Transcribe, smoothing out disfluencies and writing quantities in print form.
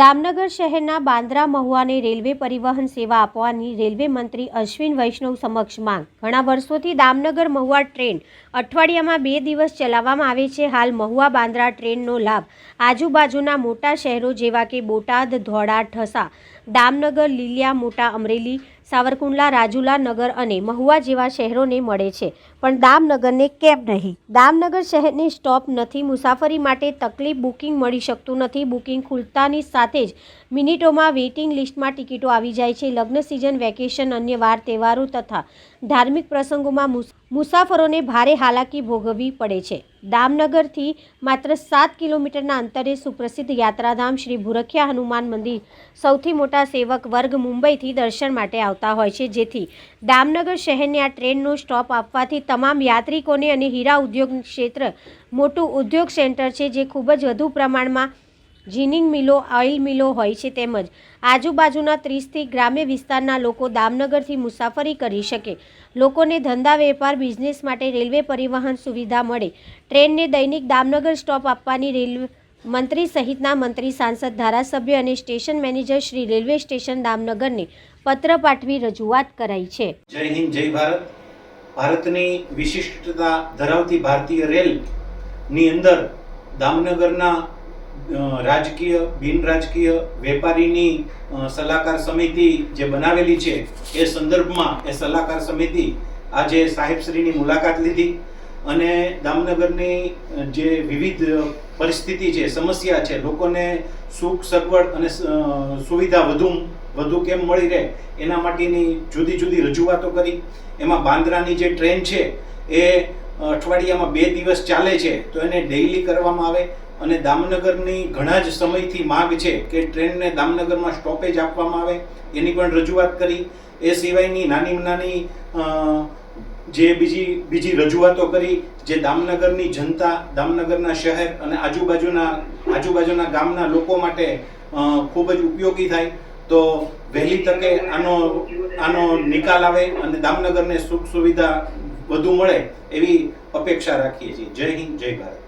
દામનગર શહેરના બાંદ્રા મહુવાને રેલવે પરિવહન સેવા આપવાની રેલવે મંત્રી અશ્વિન વૈષ્ણવ સમક્ષ માંગ। ઘણા વર્ષોથી દામનગર મહુવા ટ્રેન અઠવાડિયામાં 2 દિવસ ચલાવવામાં આવે છે। હાલ મહુવા બાંદ્રા ટ્રેનનો લાભ આજુબાજુના મોટા શહેરો જેવા કે બોટાદ, ધોળા, ઠસા, દામનગર, લીલિયા, મોટા અમરેલી, સાવરકુંડલા, રાજુલા નગર અને મહુવા જેવા શહેરોને મળે છે, પણ દામનગરને કેમ નહીં? દામનગર શહેરને સ્ટોપ નથી, મુસાફરી માટે તકલીફ, બુકિંગ મળી શકતું નથી। બુકિંગ ખુલતાની સાથે જ મિનિટોમાં વેઇટિંગ લિસ્ટમાં ટિકિટો આવી જાય છે। લગ્ન સિઝન, વેકેશન, અન્ય વાર તહેવારો તથા ધાર્મિક પ્રસંગોમાં મુસાફરોને ભારે હાલાકી ભોગવવી પડે છે। દામનગરથી માત્ર 7 કિલોમીટરના અંતરે સુપ્રસિદ્ધ યાત્રાધામ શ્રી ભૂરખિયા હનુમાન મંદિર સૌથી મોટા સેવક વર્ગ મુંબઈથી દર્શન માટે આવતા હોય છે, જેથી દામનગર શહેરને આ ટ્રેનનો સ્ટોપ આપવાથી તમામ યાત્રિકોને અને હીરા ઉદ્યોગ ક્ષેત્ર મોટું ઉદ્યોગ સેન્ટર છે, જે ખૂબ જ વધુ પ્રમાણમાં જીનિંગ મિલો, ઓઇલ મિલો હોય છે, તેમજ આજુબાજુના 30થી ગ્રામ્ય વિસ્તારના લોકો દામનગરથી મુસાફરી કરી શકે, લોકોને ધંધા, વેપાર, બિઝનેસ માટે રેલવે પરિવહન સુવિધા મળે। ટ્રેનને દૈનિક દામનગર સ્ટોપ આપવાની રેલવે મંત્રી સહિતના મંત્રી, સાંસદ, ધારાસભ્ય અને station manager Shri railway station દામનગરને પત્ર પાઠવી રજૂઆત કરાઈ છે। જય હિન્દ, જય ભારત। ભારતની વિશિષ્ટતા ધરાવતી ભારતીય રેલની અંદર દામનગરના રાજકીય, બિન રાજકીય, વેપારીની સલાહકાર સમિતિ જે બનાવેલી છે, એ સંદર્ભમાં એ સલાહકાર સમિતિ આજે સાહેબશ્રીની મુલાકાત લીધી અને દામનગરની જે વિવિધ પરિસ્થિતિ છે, સમસ્યા છે, લોકોને સુખ સગવડ અને સુવિધા વધુ કેમ મળી રહે એના માટેની જુદી જુદી રજૂઆતો કરી। એમાં બાંદ્રાની જે ટ્રેન છે એ અઠવાડિયામાં 2 દિવસ ચાલે છે, તો એને ડેઇલી કરવામાં આવે અને દામનગરની ઘણા જ સમયથી માંગ છે કે ટ્રેનને દામનગરમાં સ્ટોપેજ આપવામાં આવે, એની પણ રજૂઆત કરી। એ સિવાયની નાની જે બીજી રજૂઆતો કરી, જે દામનગરની જનતા, દામનગરના શહેર અને આજુબાજુના ગામના લોકો માટે ખૂબ જ ઉપયોગી થાય, તો વહેલી તકે આનો નિકાલ આવે અને દામનગરને સુખ સુવિધા વધુ મળે એવી અપેક્ષા રાખીએ છીએ। જય હિન્દ, જય ભારત।